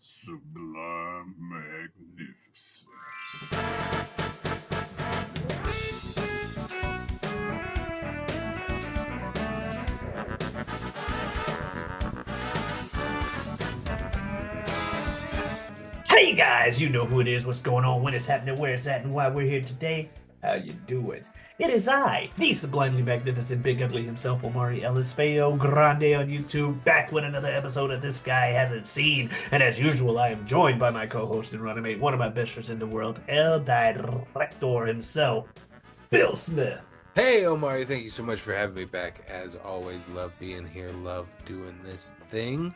Sublime magnificence. Hey guys, you know who it is, what's going on, when it's happening, where it's at, and why we're here today. How you doing? It is I, the sublimely magnificent Big Ugly himself, Omari Ellis Feo Grande on YouTube, back with another episode of This Guy Hasn't Seen. And as usual, I am joined by my co-host and running mate, one of my best friends in the world, El Director himself, Bill Smith. Hey Omari, thank you so much for having me back. As always, love being here, love doing this thing.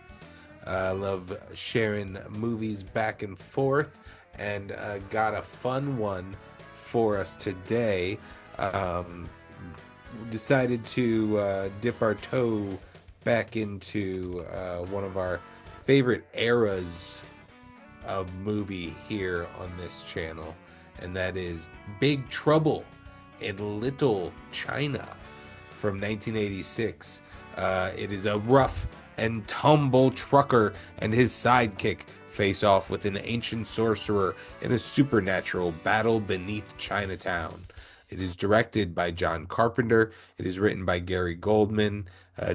Love sharing movies back and forth, and got a fun one for us today. Um, Decided to dip our toe back into one of our favorite eras of movie here on this channel, and that is Big Trouble in Little China from 1986. It is a rough and tumble trucker and his sidekick face off with an ancient sorcerer in a supernatural battle beneath Chinatown. It is directed by John Carpenter. It is written by Gary Goldman,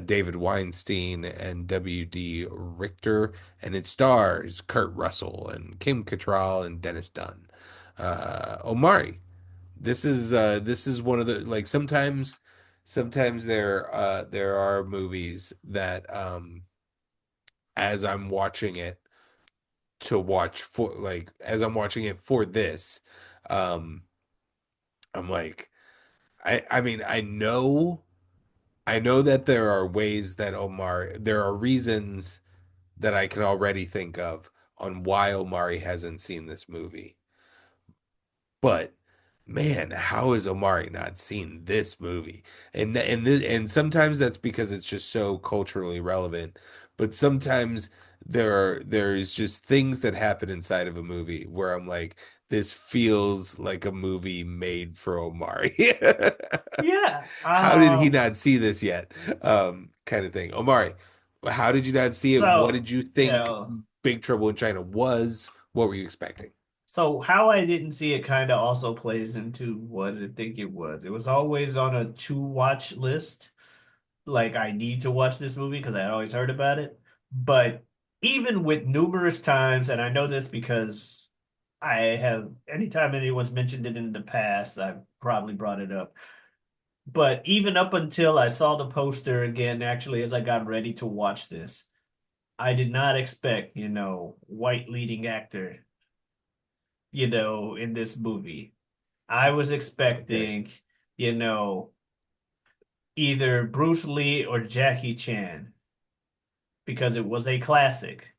David Weinstein, and W.D. Richter, and it stars Kurt Russell and Kim Cattrall and Dennis Dunn. Omari, this is one of the, like, sometimes there are movies that as I'm watching it to watch for, like, as I'm watching it for this, um I'm like, I mean, I know that there are reasons that I can already think of on why Omari hasn't seen this movie. But man, how has Omari not seen this movie? And sometimes that's because it's just so culturally relevant, but sometimes there's just things that happen inside of a movie where I'm like, this feels like a movie made for Omari. Yeah, How did he not see this yet? Kind of thing. Omari, how did you not see it? What so, did you you think know, Big Trouble in China was? What were you expecting? So how I didn't see it kind of also plays into what I think it was. It was always on a to watch list. Like I need to watch this movie because I had always heard about it. But even with numerous times, and I know this because I have anytime anyone's mentioned it in the past, I've probably brought it up. But even up until I saw the poster again, actually, as I got ready to watch this, I did not expect, white leading actor, in this movie. I was Okay. expecting, you know, either Bruce Lee or Jackie Chan because it was a classic.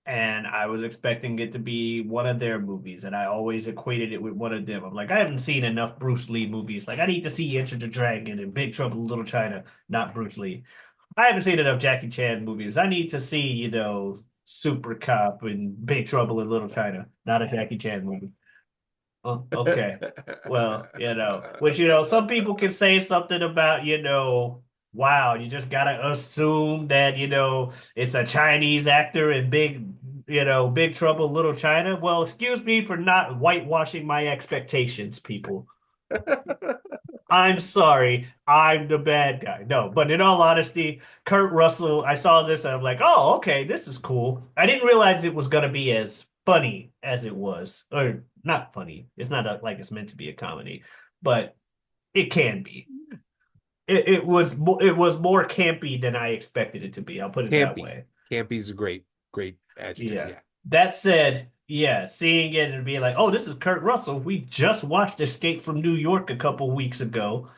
And I was expecting it to be one of their movies, and I always equated it with one of them. I'm like, I haven't seen enough Bruce Lee movies. Like, I need to see Enter the Dragon and Big Trouble in Little China, not Bruce Lee. I haven't seen enough Jackie Chan movies. I need to see, Super Cop and Big Trouble in Little China, not a Jackie Chan movie. Oh, okay. Well, which, some people can say something about, wow, you just gotta assume that, it's a Chinese actor in Big Trouble, Little China. Well, excuse me for not whitewashing my expectations, people. I'm sorry, I'm the bad guy. No, but in all honesty, Kurt Russell, I saw this and I'm like, oh, okay, this is cool. I didn't realize it was gonna be as funny as it was, or not funny. It's not like it's meant to be a comedy, but it can be. It was more campy than I expected it to be. I'll put it that Campy. way. Campy's a great adjective. Yeah. Yeah. That said, yeah, seeing it and being like, oh, this is Kurt Russell. We just watched Escape from New York a couple weeks ago.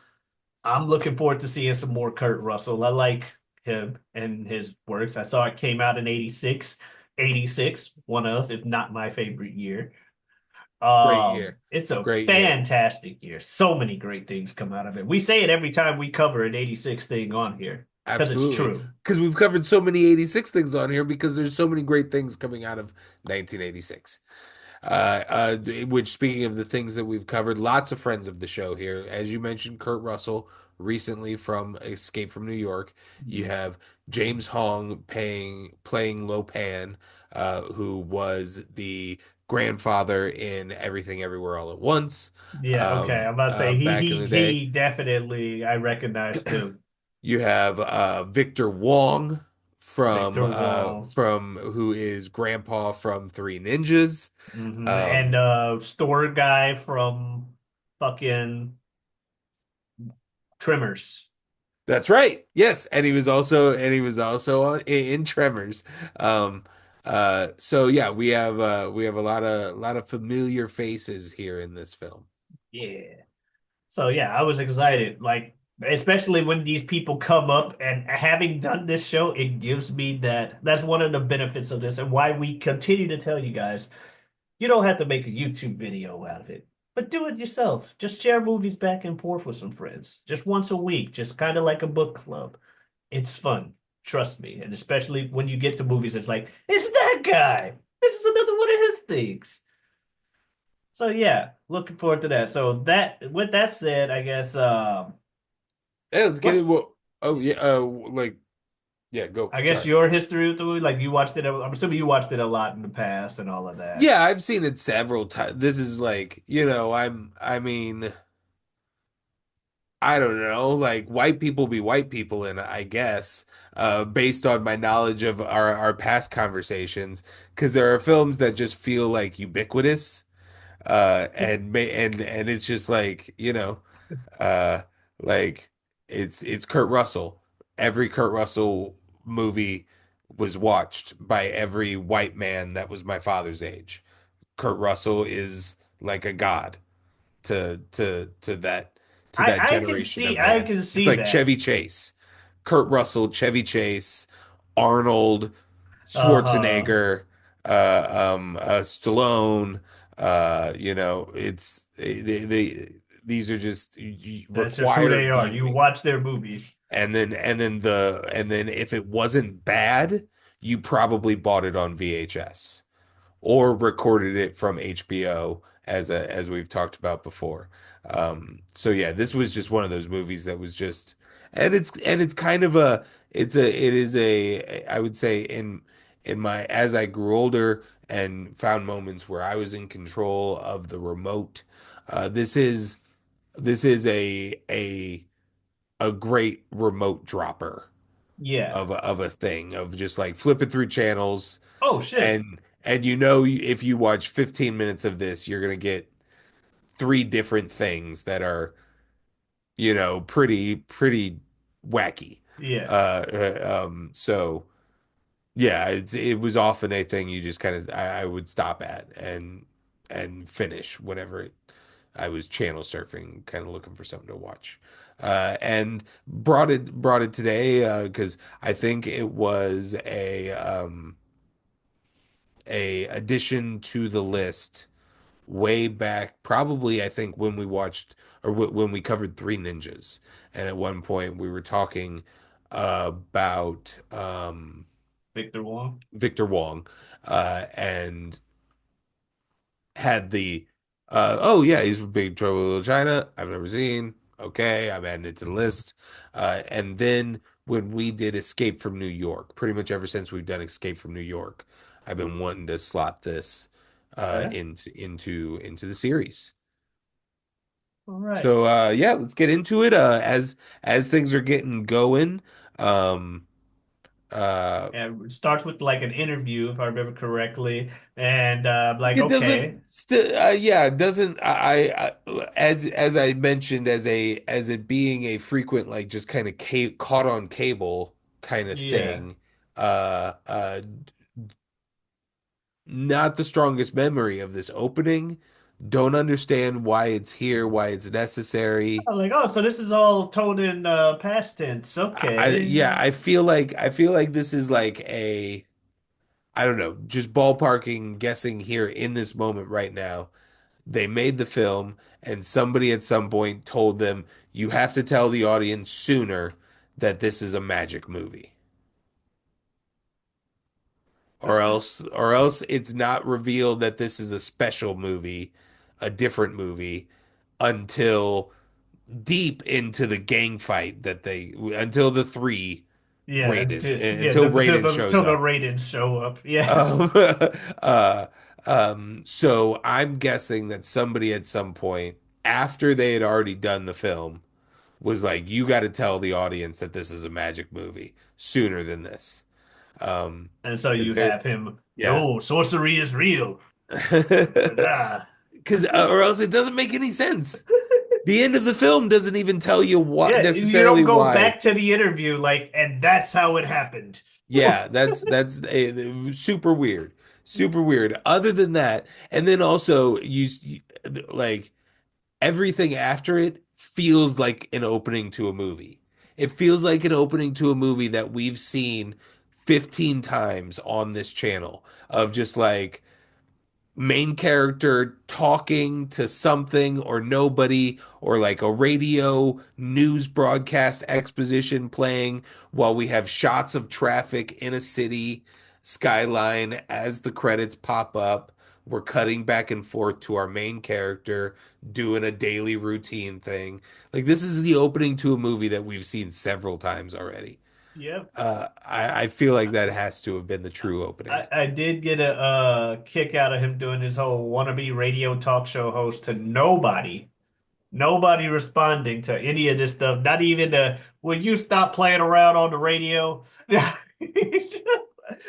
I'm looking forward to seeing some more Kurt Russell. I like him and his works. I saw it came out in 86. 86, one of, if not my favorite year. Great year. It's a Great year. fantastic year. So many great things come out of it. We say it every time we cover an 86 thing on here because it's Absolutely. true. Because we've covered so many 86 things on here because there's so many great things coming out of 1986. Which, speaking of the things that we've covered, lots of friends of the show here. As you mentioned, Kurt Russell recently from Escape from New York. You have James Hong playing Lo Pan. who was the grandfather in Everything Everywhere All at Once, Yeah, okay. I'm about to say he back in he the day. he definitely I recognized him. You have Victor Wong Victor Wong. from who is Grandpa from Three Ninjas. And Um, store guy from fucking Trimmers. that's right. Yes, and he was also in Tremors. Um, so yeah, we have a lot of familiar faces here in this film. Yeah. So yeah, I was excited. Like, especially when these people come up and having done this show, it gives me that's one of the benefits of this and why we continue to tell you guys, you don't have to make a YouTube video out of it. But do it yourself. Just share movies back and forth with some friends. Just once a week, just kind of like a book club. It's fun. Trust me. And especially when you get to movies, it's like, it's that guy. This is another one of his things. So yeah, looking forward to that. So that with that said, I guess Hey, let's get it. what's Well, oh yeah, like yeah, go. I guess Sorry. your history with the movie? Like you watched it, I'm assuming you watched it a lot in the past and all of that. Yeah, I've seen it several times. This is like, I mean, I don't know, like white people be white people, and I guess, based on my knowledge of our past conversations, because there are films that just feel like ubiquitous, and it's just like, uh, like it's Kurt Russell. Every Kurt Russell movie was watched by every white man that was my father's age. Kurt Russell is like a god to that generation of I man. can It's see like that. Chevy Chase, Kurt Russell, Chevy Chase, Arnold, Uh-huh. Schwarzenegger, Stallone. These are just That's just who they required are. You viewing. watch their movies. And then if it wasn't bad, you probably bought it on VHS or recorded it from HBO as we've talked about before. So yeah, this was just one of those movies that was just, and it's kind of it is a, I would say, in my, as I grew older and found moments where I was in control of the remote, this is a great remote dropper Yeah. of a thing, of just like flipping through channels, Oh shit. and if you watch 15 minutes of this, you're gonna get three different things that are, pretty wacky. Yeah. So yeah, it was often a thing you just kind of, I would stop at and finish whenever I was channel surfing, kind of looking for something to watch. And brought it today because I think it was a addition to the list way back, probably I think when we watched, or when we covered Three Ninjas, and at one point we were talking about Victor Wong. Victor Wong, and had the oh yeah, he's from Big Trouble in Little China. I've never seen. Okay, I'm adding it to the list. And then when we did Escape from New York, pretty much ever since we've done Escape from New York, I've been wanting to slot this Oh yeah. into the series. All right. So yeah, let's get into it. As things are getting going. Um, uh, And it starts with like an interview, if I remember correctly. And like, It okay. doesn't st yeah, it doesn't as I mentioned, as it being a frequent, like, just kind of ca caught on cable kind of Yeah. thing. Uh uh Not the strongest memory of this opening. Don't understand why it's here, why it's necessary. I'm like, oh, so this is all told in past tense. Okay. Yeah, I feel like this is like a, I don't know, just ballparking, guessing here in this moment right now. They made the film, and somebody at some point told them, you have to tell the audience sooner that this is a magic movie, or else it's not revealed that this is a special movie, a different movie, until deep into the gang fight, until the three. Yeah, Raiden until yeah, until Raiden shows till the up. Raidens show up. Yeah. Um, uh, so I'm guessing that somebody at some point after they had already done the film was like, you got to tell the audience that this is a magic movie sooner than this. And so Is you there, have him, yeah. no, sorcery is real. Ah. Because or else it doesn't make any sense. The end of the film doesn't even tell you what Yeah, you don't necessarily go why. back to the interview like, and that's how it happened. Yeah, that's super weird. Super weird. Other than that, and then also like everything after it feels like an opening to a movie. It feels like an opening to a movie that we've seen 15 times on this channel of just like main character talking to something or nobody, or like a radio news broadcast exposition playing while we have shots of traffic in a city skyline as the credits pop up. We're cutting back and forth to our main character doing a daily routine thing. Like this is the opening to a movie that we've seen several times already. Yep. I feel like that has to have been the true opening. I did get a kick out of him doing his whole wannabe radio talk show host to nobody. Nobody responding to any of this stuff. Not even the, will you stop playing around on the radio?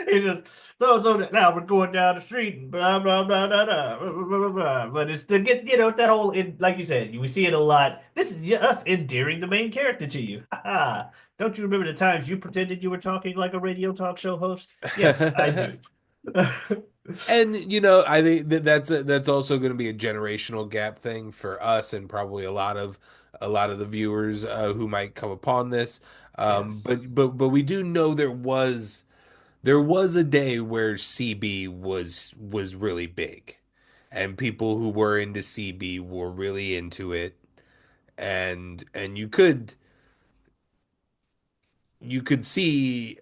He just, so now we're going down the street and blah blah blah blah blah blah blah blah. Blah. But it's to get, that whole, like you said, we see it a lot. This is us endearing the main character to you. Don't you remember the times you pretended you were talking like a radio talk show host? Yes, I do. And I think that's also going to be a generational gap thing for us and probably a lot of the viewers who might come upon this. Yes. But we do know there was a day where CB was really big, and people who were into CB were really into it, and you could see,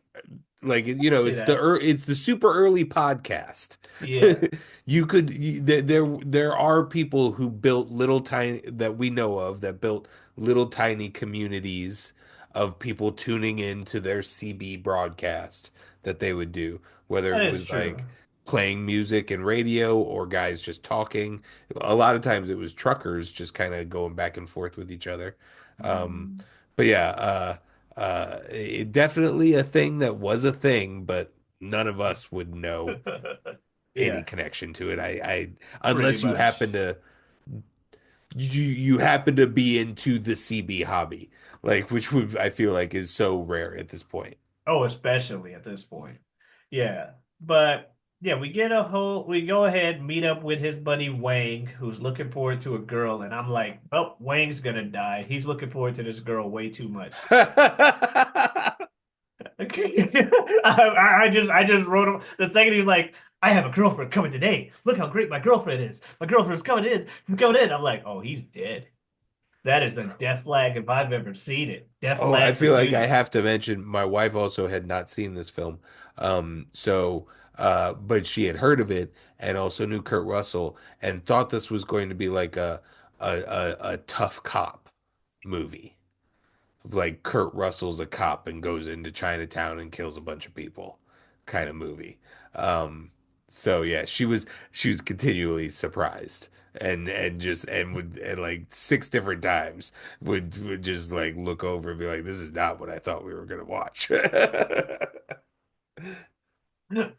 like, See it's that? it's the super early podcast. Yeah. There are people who built little tiny that we know of that built little tiny communities of people tuning into their CB broadcast that they would do, whether That it is was true. like playing music and radio or guys just talking. A lot of times it was truckers just kind of going back and forth with each other. Um, Mm. but yeah, it definitely a thing that was a thing, but none of us would know any Yeah, connection to it. pretty Unless much. you happen to be into the CB hobby, like which would I feel like is so rare at this point. Oh, especially at this point. Yeah. But yeah, we go ahead, meet up with his buddy Wang, who's looking forward to a girl, and I'm like, oh, Wang's gonna die. He's looking forward to this girl way too much. I just wrote him the second he's like, I have a girlfriend coming today. Look how great my girlfriend is. My girlfriend's coming in. Coming in. I'm like, oh, he's dead. That is the death flag if I've ever seen it. Death Oh, I flag for feel like I duty. have to mention my wife also had not seen this film. But she had heard of it and also knew Kurt Russell and thought this was going to be like a tough cop movie. Like Kurt Russell's a cop and goes into Chinatown and kills a bunch of people kind of movie. So yeah, she was continually surprised and like six different times would just like look over and be like, this is not what I thought we were gonna watch.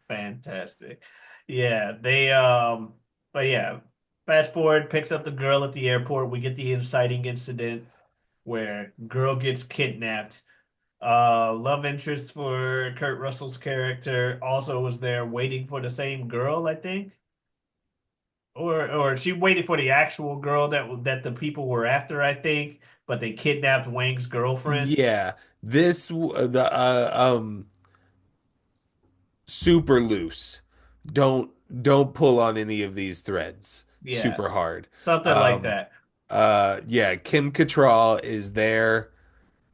Fantastic. Yeah, but yeah, fast forward, picks up the girl at the airport. We get the inciting incident where girl gets kidnapped. Love interest for Kurt Russell's character also was there waiting for the same girl, I think. Or she waited for the actual girl that the people were after, I think, but they kidnapped Wang's girlfriend. Yeah, the super loose. Don't don't pull on any of these threads Yeah, super hard. something like Um, that. yeah, Kim Cattrall is there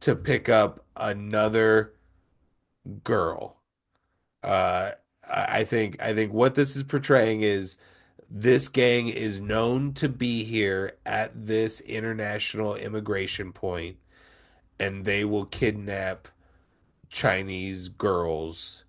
to pick up another girl. Uh, I think what this is portraying is this gang is known to be here at this international immigration point, and they will kidnap Chinese girls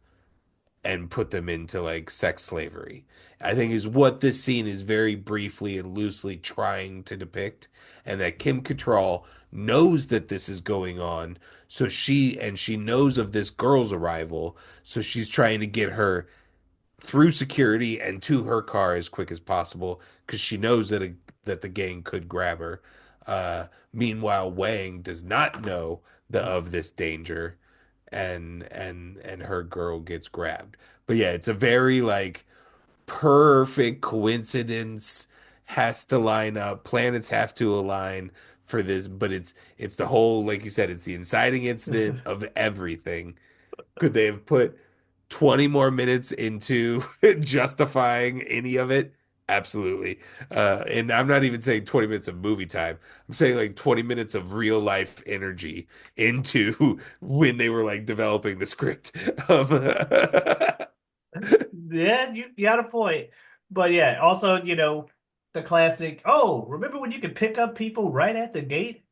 and put them into like sex slavery. I think is what this scene is very briefly and loosely trying to depict, and that Kim Cattrall knows that this is going on, so she knows of this girl's arrival, so she's trying to get her through security and to her car as quick as possible because she knows that the gang could grab her. Meanwhile, Wang does not know of this danger, and her girl gets grabbed. But yeah, it's a very like perfect coincidence has to line up. Planets have to align for this, but it's the whole like you said, it's the inciting incident of everything. Could they have put 20 more minutes into justifying any of it? Absolutely. And I'm not even saying 20 minutes of movie time. I'm saying like 20 minutes of real life energy into when they were like developing the script. Yeah, you got a point. But yeah, also, the classic, oh, remember when you could pick up people right at the gate?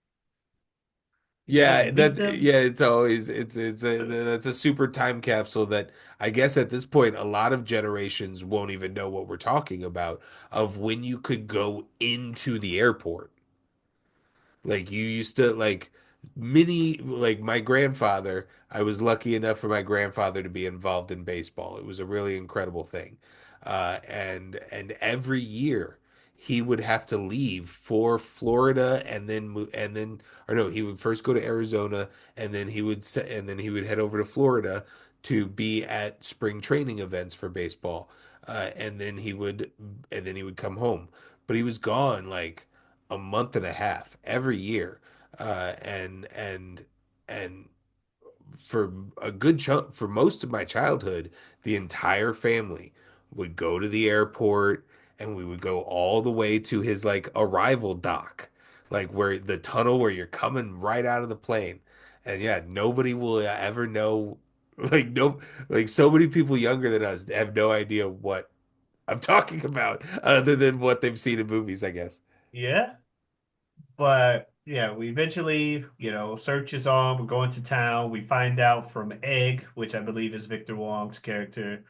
Just Yeah, meet that's them? yeah, it's always it's a that's a super time capsule that I guess at this point a lot of generations won't even know what we're talking about of when you could go into the airport. Like you used to like many like my grandfather, I was lucky enough for my grandfather to be involved in baseball. It was a really incredible thing. And every year he would have to leave for Florida and then move and then or no, he would first go to Arizona and then he would head over to Florida to be at spring training events for baseball. And then he would come home. But he was gone like a month and a half every year. And for a good chunk for most of my childhood, the entire family would go to the airport and we would go all the way to his like arrival dock, like where the tunnel where you're coming right out of the plane. And yeah, nobody will ever know like no like so many people younger than us have no idea what I'm talking about other than what they've seen in movies, I guess. Yeah. But yeah, we eventually, search is on. We're going to town. We find out from Egg, which I believe is Victor Wong's character,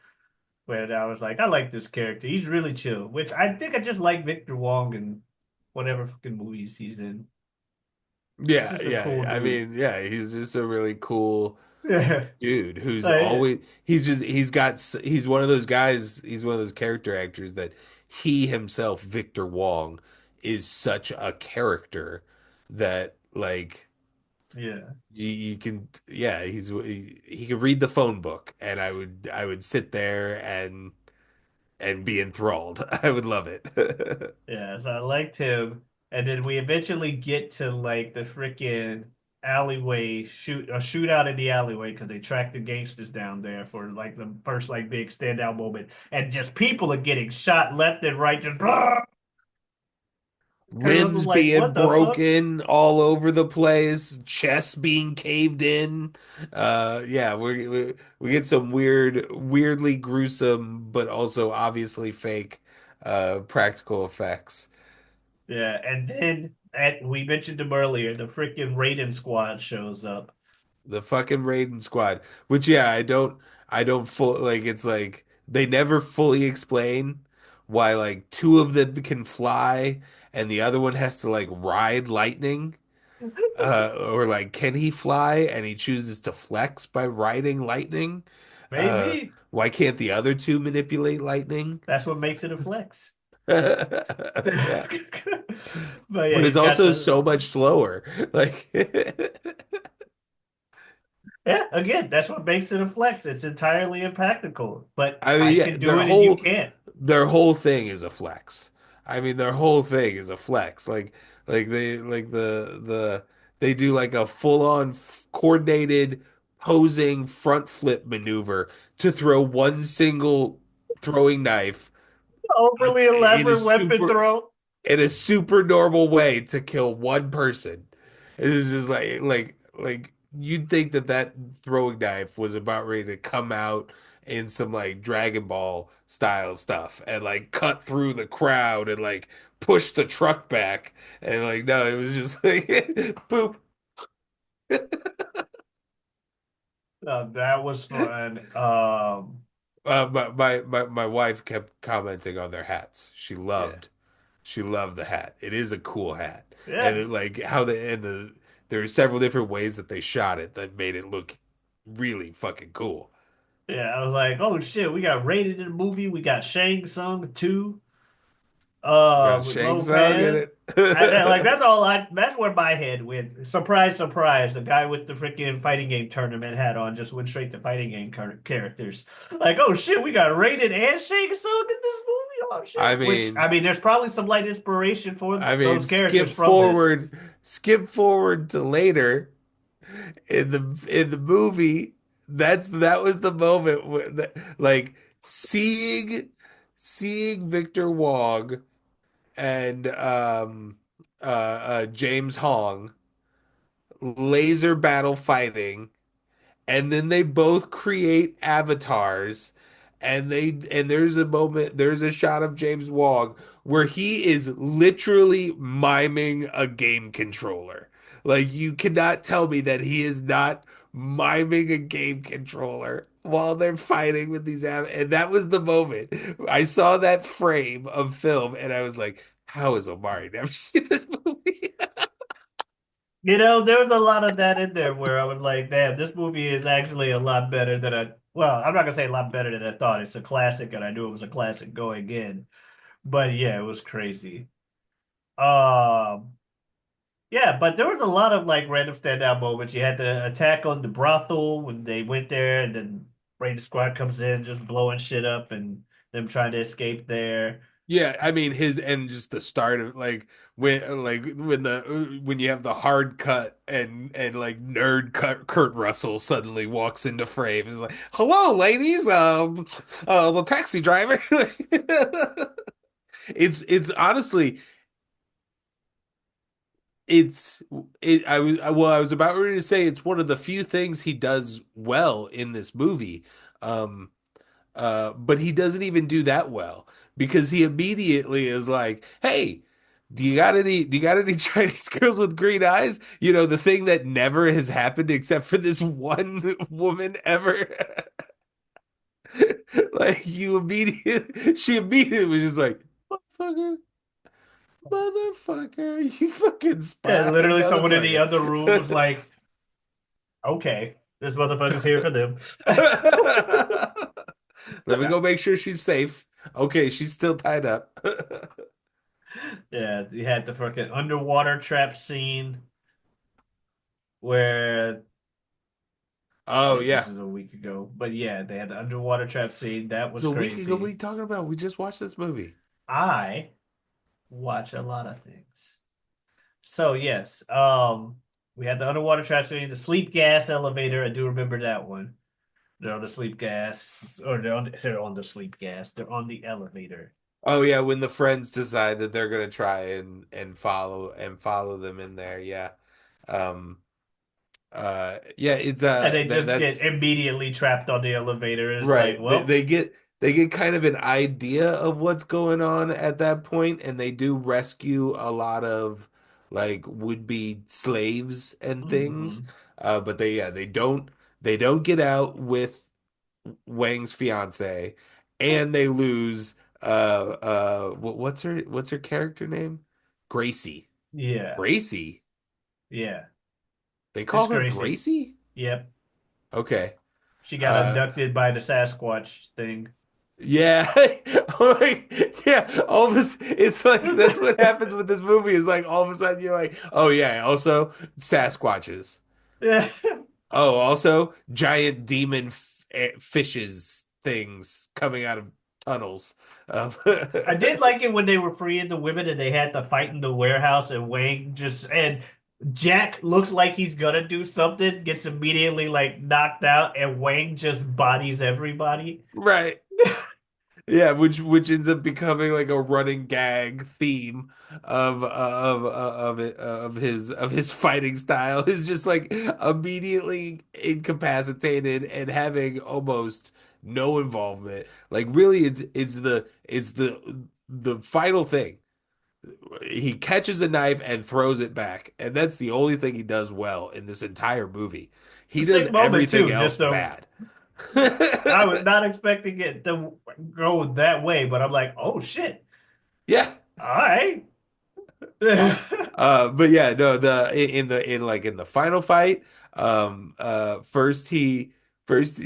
where I was like, I like this character. He's really chill, which I think I just like Victor Wong in whatever fucking movies he's in. He's Yeah, just a yeah. cool I dude. mean, yeah, he's just a really cool Yeah. dude who's Like, always he's one of those guys, he's one of those character actors that he himself, Victor Wong, is such a character that like yeah. you can yeah, he can read the phone book and I would sit there and be enthralled. I would love it. Yeah, so I liked him. And then we eventually get to like the freaking alleyway shootout in the alleyway because they tracked the gangsters down there for like the first like big standout moment. And just people are getting shot left and right, just and I was Limbs like, being what the fuck? broken all over the place, chests being caved in. Yeah, we get some weirdly gruesome, but also obviously fake practical effects. Yeah, and then we mentioned him earlier, the freaking Raiden squad shows up. The fucking Raiden squad, which yeah, I don't full like it's like they never fully explain why like two of them can fly and the other one has to like ride lightning. Or like, can he fly and he chooses to flex by riding lightning? Maybe Why can't the other two manipulate lightning? that's what makes it a flex. Yeah. But yeah, But it's he's got also the so much slower. Like, yeah, again, that's what makes it a flex. It's entirely impractical, but I mean, I yeah, can do it and you can't. their whole thing is a flex. I mean, their whole thing is a flex. Like they do like a full on coordinated posing front flip maneuver to throw one single throwing knife Overly elaborate weapon throw. in a super normal way to kill one person. It is just like you'd think that that throwing knife was about ready to come out in some like Dragon Ball style stuff and like cut through the crowd and like push the truck back and like no, it was just like boop. That was fun. My wife kept commenting on their hats. Yeah, She loved the hat. It is a cool hat, and yeah, like how there are several different ways that they shot it that made it look really fucking cool. yeah. I was like, oh shit, we got rated in the movie. We got Shang Tsung too. We got With Shang Tsung in Lopan. it. Like that's all I. That's where my head went. Surprise, surprise! The guy with the freaking fighting game tournament hat on just went straight to fighting game characters. Like, oh shit, we got rated and Shang Tsung in this movie. Oh shit! I Which mean, I mean, there's probably some light inspiration for I those mean, characters from this. skip forward to later in the movie. That was the moment like seeing Victor Wong and James Hong laser battle fighting, and then they both create avatars, and there's a shot of James Wong where he is literally miming a game controller. Like you cannot tell me that he is not miming a game controller while they're fighting with and that was the moment I saw that frame of film and I was like, how has Omari never seen this movie? There was a lot of that in there where I was like, damn, this movie is actually a lot better than I. Well, I'm not gonna say a lot better than I thought. It's a classic, and I knew it was a classic going in. But yeah, it was crazy. Um, yeah, but there was a lot of like random standout moments. You had the attack on the brothel when they went there, and then Raiden Squad comes in just blowing shit up, and them trying to escape there. Yeah, I mean his and just the start of when you have the hard cut and like Kurt Russell suddenly walks into frame. It's like, "Hello, ladies. The taxi driver." It's honestly it's it I was about ready to say it's one of the few things he does well in this movie. Um but he doesn't even do that well because he immediately is like, "Hey, do you got any Chinese girls with green eyes? You know, the thing that never has happened except for this one woman ever." Like she immediately was just like, "Motherfucker, motherfucker, you fucking Yeah, spy, literally, someone in the motherfucker." other room was like, "Okay, this motherfucker's here for them." Let me go make sure she's safe. Okay, she's still tied up. Yeah, you had the fucking underwater trap scene where Oh shit, this yeah. is a week ago. But yeah, they had the underwater trap scene. That was So a week ago, what are crazy. you talking about? We just watched this movie. I watch a lot of things. So yes, we had the underwater trap scene, the sleep gas elevator. I do remember that one. They're on the sleep gas, or they're on the sleep gas. They're on the elevator. Oh yeah, when the friends decide that they're gonna try and follow them in there, yeah. Um yeah, it's And they just get that's immediately trapped on the elevator. It's like, right. well, They get kind of an idea of what's going on at that point, and they do rescue a lot of like would-be slaves and things. mhm. But they don't get out with Wang's fiance, and they lose what's her character name? Gracie. Yeah, Gracie. yeah. They It's call her crazy. Gracie? Yep. Okay. She got Uh abducted by the Sasquatch thing. yeah. Oh yeah. Almost it's like that's what happens with this movie is like all of a sudden you're like, oh yeah, also Sasquatches. Yeah. Oh, also giant demon fishes things coming out of tunnels. Um, I did like it when they were freeing the women and they had to fight in the warehouse and Wang just and Jack looks like he's gonna do something, gets immediately like knocked out, and Wang just bodies everybody. right. Yeah, which ends up becoming like a running gag theme of his fighting style is just like immediately incapacitated and having almost no involvement. Like really, it's the final thing. He catches a knife and throws it back, and that's the only thing he does well in this entire movie. It's He a does sick moment everything too. else Just a bad. I was not expecting it to go that way, but I'm like, oh shit. Yeah. All right. But yeah, no, in the final fight, first first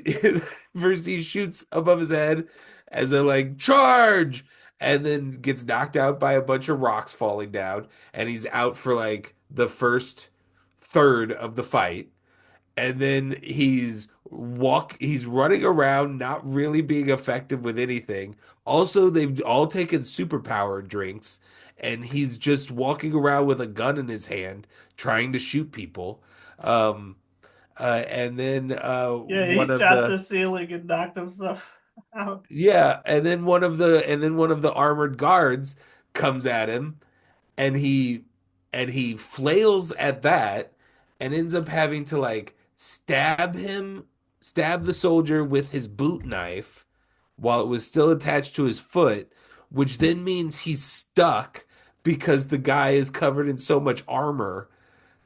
first he shoots above his head as a like charge, and then gets knocked out by a bunch of rocks falling down, and he's out for like the first third of the fight. And then he's running around not really being effective with anything. Also, they've all taken superpower drinks, and he's just walking around with a gun in his hand trying to shoot people. um and then Yeah, he one of shot the the ceiling and knocked himself out. yeah, and then one of the armored guards comes at him, and he flails at that, and ends up having to like stab the soldier with his boot knife while it was still attached to his foot, which then means he's stuck because the guy is covered in so much armor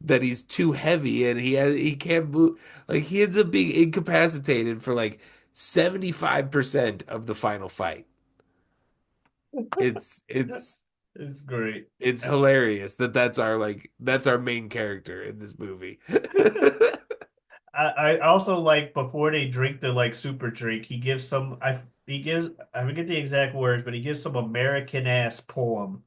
that he's too heavy, and he can't move. Like, he ends up being incapacitated for like 75% of the final fight. It's it's It's great. It's hilarious that that's our main character in this movie. I also like before they drink the like super drink, he gives some he gives I forget the exact words, but he gives some American ass poem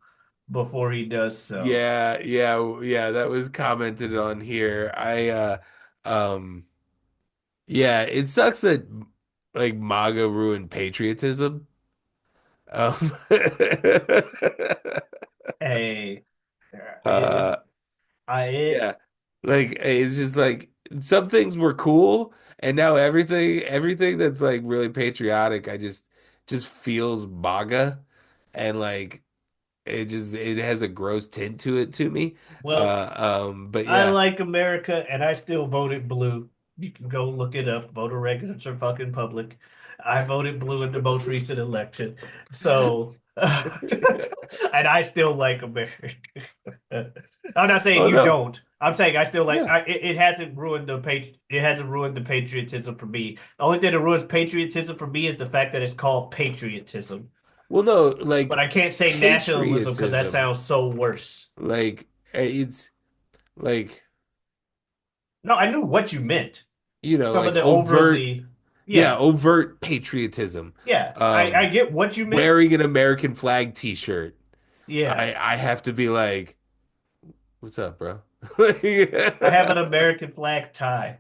before he does so. Yeah, yeah, yeah, that was commented on here. Um yeah, it sucks that like MAGA ruined patriotism. Um Hey, uh it yeah. Like, it's just like some things were cool, and now everything that's like really patriotic, I just feels MAGA, and like it has a gross tint to it to me. well, But I yeah. like America and I still voted blue. You can go look it up. Voter records are fucking public. I voted blue in the most recent election. So, and I still like America. I'm not saying Oh you no. don't. I'm saying I still like Yeah. it hasn't ruined it hasn't ruined the patriotism for me. The only thing that ruins patriotism for me is the fact that it's called patriotism. Well, no, But like I can't say nationalism because that patriotism. sounds so worse. Like, it's like, No, I knew what you meant. Some of like the overt, overly, yeah, yeah, overt patriotism. yeah. I Um, get what you meant. Wearing an American flag t-shirt. Yeah, I have to be like, what's up, bro? I have an American flag tie.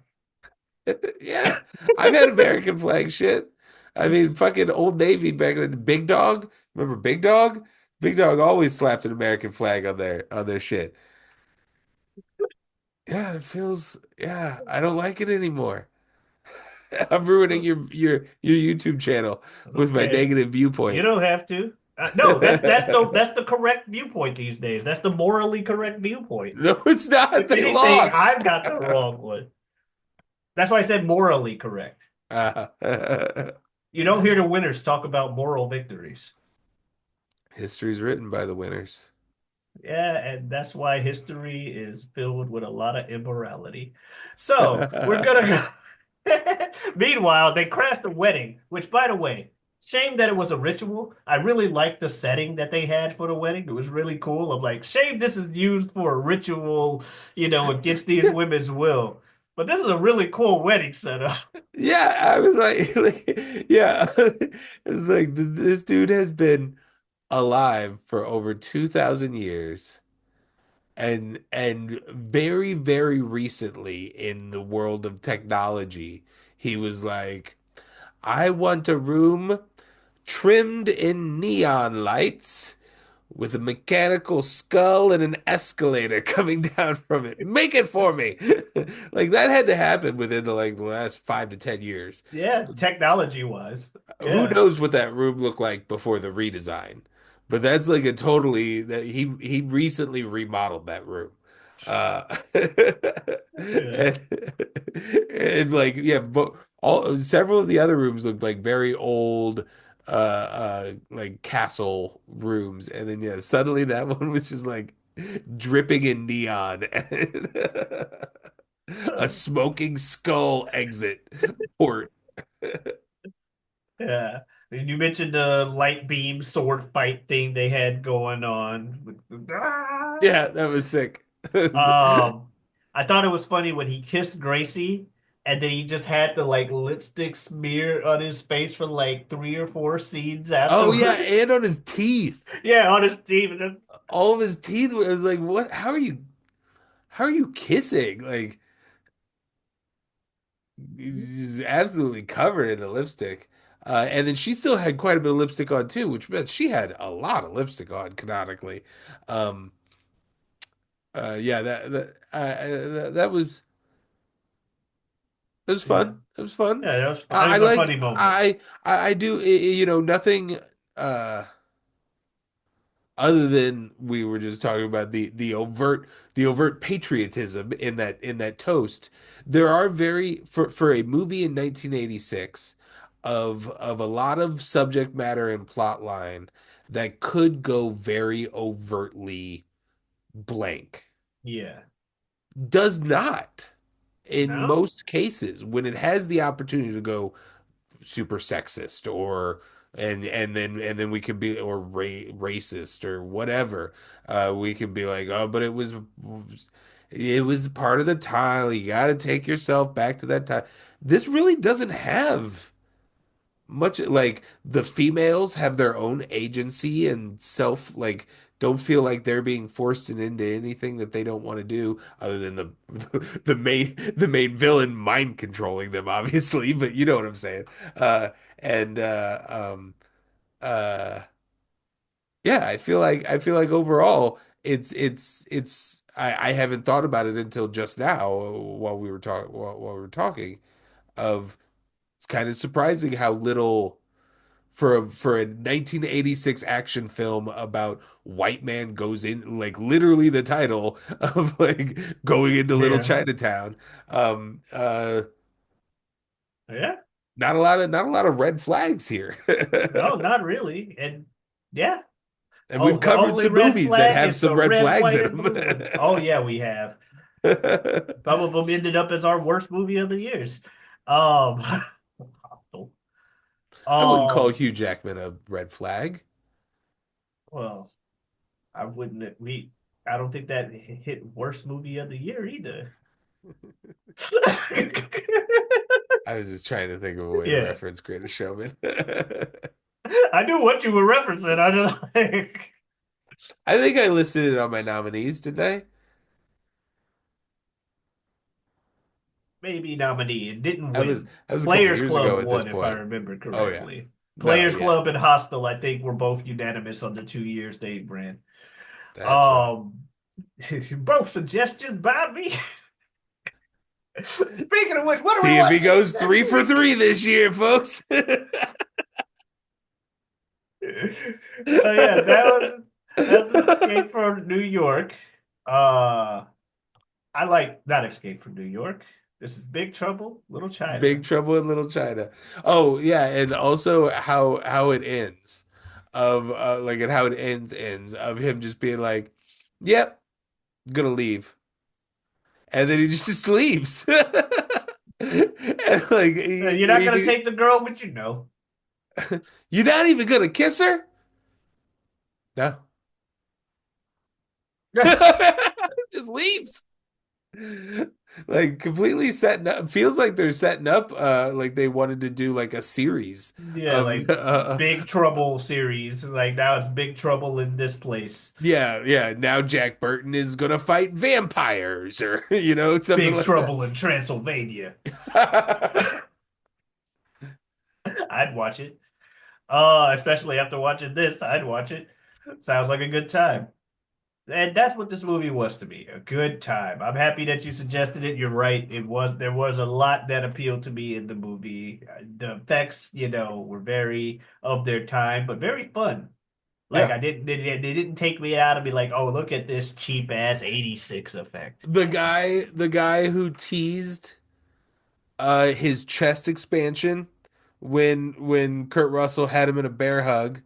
Yeah, I've had American flag shit. I mean, fucking Old Navy back then. Big Dog, remember Big Dog? Big Dog always slapped an American flag on their shit. Yeah, it feels. Yeah, I don't like it anymore. I'm ruining your YouTube channel with my Okay, negative you viewpoint. don't have to. No, that's the correct viewpoint these days. That's the morally correct viewpoint. No, it's not. If They anything, lost. I've got the wrong one. That's why I said morally correct. Uh, You don't hear the winners talk about moral victories. History's written by the winners. Yeah, and that's why history is filled with a lot of immorality. So we're gonna go. Meanwhile, they crashed a wedding, which, by the way, shame that it was a ritual. I really liked the setting that they had for the wedding. It was really cool. I'm like, shame this is used for a ritual, against these women's will. But this is a really cool wedding setup. Yeah, I was like, yeah, it's like this dude has been alive for over 2,000 years, and very, very recently in the world of technology, he was like, I want a room trimmed in neon lights with a mechanical skull and an escalator coming down from it. Make it for me. Like, that had to happen within the last 5 to 10 years. Yeah, technology wise. Who Yeah. knows what that room looked like before the redesign? But that's like a totally that he recently remodeled that room. Yeah. And, and like, yeah, but all several of the other rooms looked like very old, like castle rooms, and then yeah, suddenly that one was just like dripping in neon and a smoking skull exit port. Yeah. And you mentioned the light beam sword fight thing they had going on. Yeah, that was sick. Um, I thought it was funny when he kissed Gracie and then he just had the like lipstick smear on his face for like 3 or 4 scenes Oh yeah, afterwards. and on his teeth. Yeah, on his teeth. And then- All of his teeth was like, what? How are you kissing? Like he's absolutely covered in the lipstick. And then she still had quite a bit of lipstick on too, which meant she had a lot of lipstick on canonically. Um, yeah, that was Yeah. fun. It was fun. Yeah, that I was a like funny moment. I do nothing other than we were just talking about the overt patriotism in that toast. There are very for a movie in 1986 of a lot of subject matter and plot line that could go very overtly blank. Yeah. Does not in No? most cases when it has the opportunity to go super sexist or and then we could be or racist or whatever. We could be like, oh, but it was part of the time. You got to take yourself back to that time. This really doesn't have much. Like the females have their own agency and self, like don't feel like they're being forced into anything that they don't want to do, other than the main villain mind controlling them, obviously. But you know what I'm saying. And uh, yeah, I feel like overall I haven't thought about it until just now while we were talking of it's kind of surprising how little for a 1986 action film about white man goes in, like literally the title of like going into Little Yeah. Chinatown. Uh Yeah. not a lot of red flags here. No, not really. And yeah. And Oh, we've the covered only some red movies that flag have is some the red red, flags white, in and blue one. Oh them. yeah, we have. Some of them ended up as our worst movie of the years. Um, I wouldn't call um, Hugh Jackman a red flag. well, I wouldn't. I don't think that hit worst movie of the year either. I was just trying to think of a way to Yeah, reference Greatest Showman. I knew what you were referencing. I just like I think I listed it on my nominees, didn't I? maybe nominee. It didn't win. That was a couple Players years Club ago at this won, if I point. remember Oh yeah. correctly. No, Players yeah. Club and Hostel, I think, were both unanimous on the 2 years they ran. That's right. Um, both suggestions by me. Speaking of which, what are we See if he watching goes next three for week? three this year, folks. Yeah, that's Escape from New York. Uh, I like not Escape from New York. This is Big Trouble, Little Big China. Trouble in Little China. Oh yeah, and also how it ends of like and how it ends of him just being like, "Yep, gonna leave," and then he just leaves. And like You're not gonna take the girl, but you know. you're not even gonna kiss her? No. Just leaves. Like completely setting up feels like they're setting up like they wanted to do like a series Yeah, of like Big Trouble series. Like now it's Big Trouble in this place. yeah, now Jack Burton is gonna fight vampires or something Big like that. Trouble in Transylvania. I'd watch it. Especially after watching this, I'd watch it. Sounds like a good time. And that's what this movie was to me, a good time. I'm happy that you suggested it. You're right. There was a lot that appealed to me in the movie. The effects, were very of their time, but very fun. Like Yeah. I didn't they didn't take me out and be like, "Oh, look at this cheap ass 86 effect." The guy who teased his chest expansion when Kurt Russell had him in a bear hug,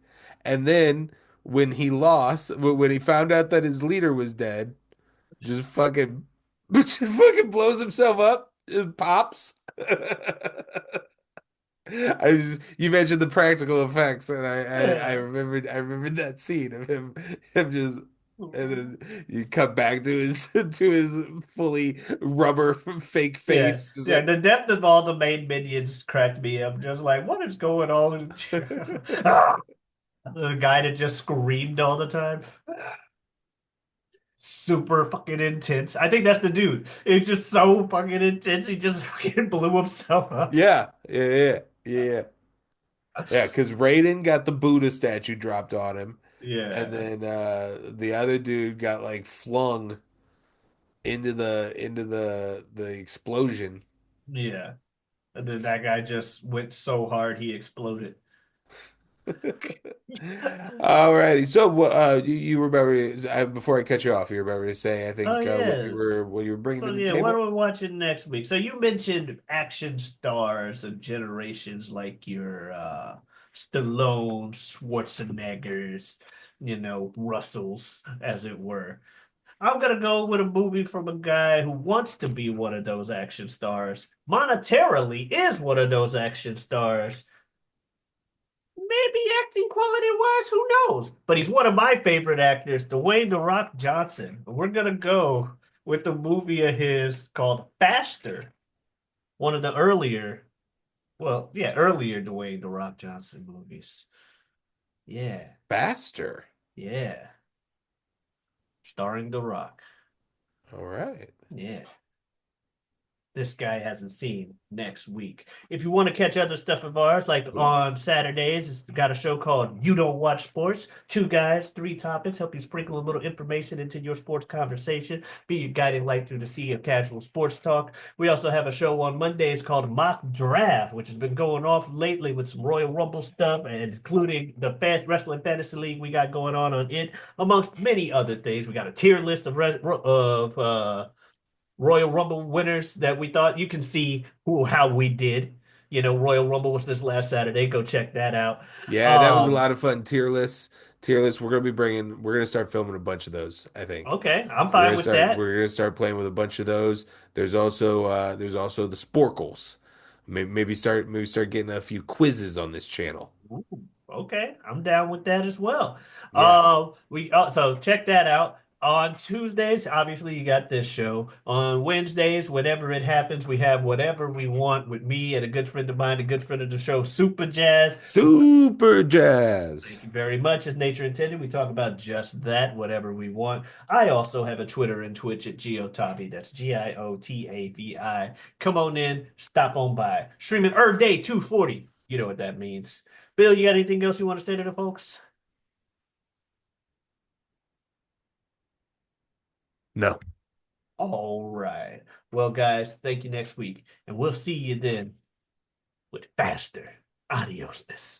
and then when he lost, when he found out that his leader was dead, just fucking, just fucking blows himself up, just pops. You mentioned the practical effects, and Yeah. I remembered that scene of him just, and then you cut back to his to his fully rubber fake Yeah, face, just yeah. like The depth of all the main minions cracked me up. Just like, what is going on? Ah! The guy that just screamed all the time. Super fucking intense. I think that's the dude. It's just so fucking intense. He just fucking blew himself up. yeah. Yeah, because Raiden got the Buddha statue dropped on him, and Yeah, then the other dude got like flung into the explosion. yeah. And then that guy just went so hard he exploded. Alrighty, so you remember before I cut you off, you remember to say I Oh think yeah. what you were bringing So to the yeah, what table? are we watching next week? So you mentioned action stars of generations like your Stallone, Schwarzeneggers, Russells, as it were. I'm gonna go with a movie from a guy who wants to be one of those action stars. Monetarily is one of those action stars. Maybe acting quality wise, who knows? But he's one of my favorite actors, Dwayne The Rock Johnson. We're gonna go with the movie of his called Faster, one of the earlier Dwayne The Rock Johnson movies. Yeah, Faster. yeah, starring The Rock. All right. Yeah. This guy hasn't seen next week. If you want to catch other stuff of ours, like on Saturdays, it's got a show called You Don't Watch Sports. Two guys, three topics, help you sprinkle a little information into your sports conversation, be your guiding light through the sea of casual sports talk. We also have a show on Mondays called Mock Draft, which has been going off lately with some Royal Rumble stuff, and including the Wrestling Fantasy League we got going on it, amongst many other things. We got a tier list of Royal Rumble winners that we thought. You can see how we did. Royal Rumble was this last Saturday. Go check that out. Yeah, that was a Um, lot of fun. Tier lists. We're gonna start filming a bunch of those, I think. okay, I'm fine with that. We're gonna start playing with a bunch of those. There's also the Sporkles. Maybe start getting a few quizzes on this channel. Ooh, okay, I'm down with that as well. Yeah. We so check that out. On Tuesdays, obviously, you got this show. On Wednesdays, whenever it happens, we have whatever we want with me and a good friend of mine, a good friend of the show, Super Jazz. Super Jazz. Thank you very much. As nature intended, we talk about just that, whatever we want. I also have a Twitter and Twitch at Giotavi. That's Giotavi. Come on in, stop on by. Streaming Earth Day 240. You know what that means. Bill, you got anything else you want to say to the folks? No. All right. Well, guys, thank you next week, and we'll see you then with faster adiosness.